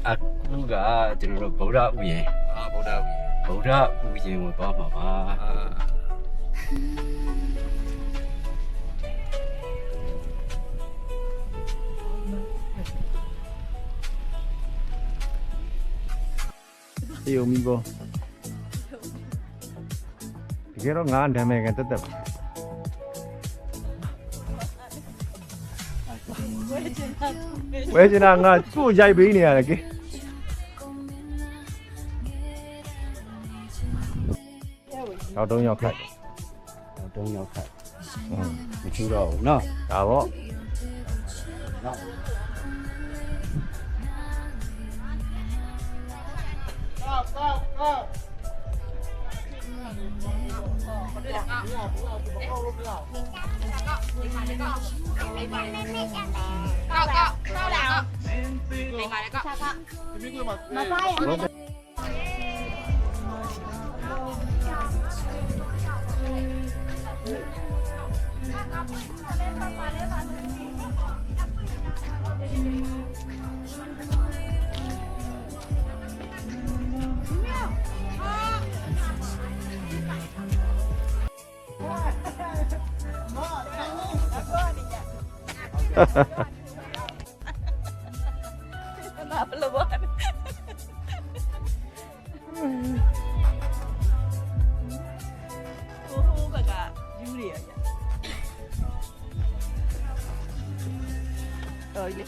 အခုကကျွန်တော်တို့ဗုဒ္ဓဥယျာဉ်ဗုဒ္ဓဥယျာဉ်ကိုသွားမှာပါအေးဦးမီဘောတကယ်တော့ငါနာမည်ကတက်တက်ဝဲချင်တာငါသူ့ရိုက်ပေးနေရတယ်ကေတော့3ယောက်ခတ်3ယောက်ခတ်မချူတော့ဘူးနော်ဒါပေါ့နော်那不了吧？我把个有的呀。一。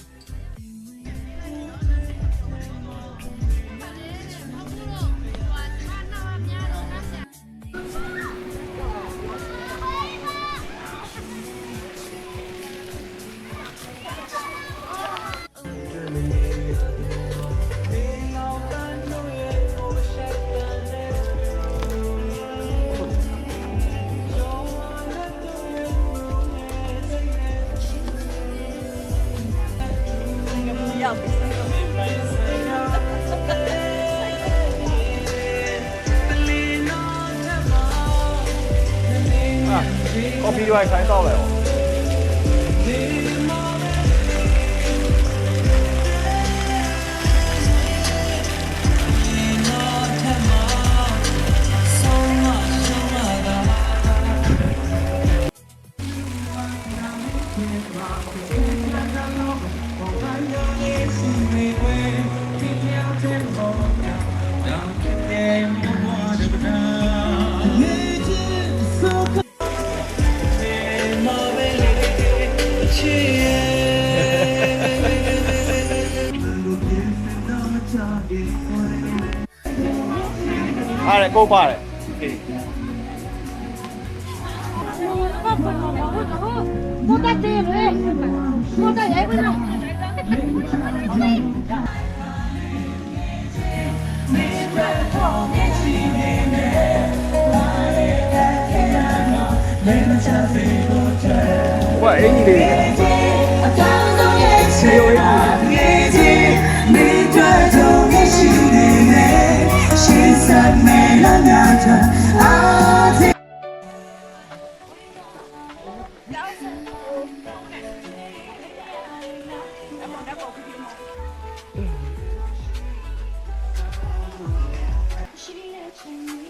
coffee တွေခိုင်းတော့လဲအားရကိုပါတယ်我在这里，我在这边。喂，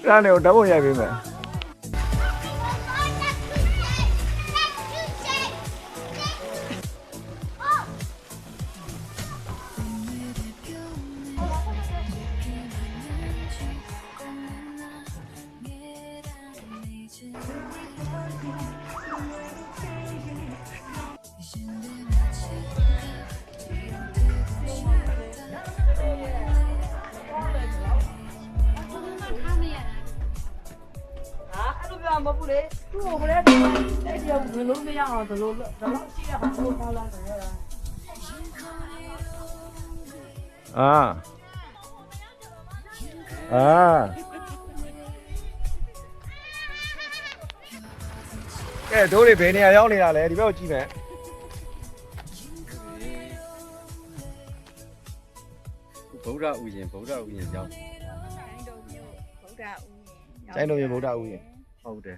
你让你等我一下，妹妹。မပူလေသူ့ကိုမလဲတဲ့တရားဘယ်လိုမရအောင်ဒီလိုရှိရအောင်လို့ထားလာတယ်ရတာကဲတို့တွေဘယ်နေရာရောက်နေတာလဲဒီဘက်ကိုကြည့်မယ်ဗုဒ္ဓဥယျာဉ်ရောက်ကျိုင်းတော်ရေဗုဒ္ဓဥယျာဉ်ဟုတ်တယ်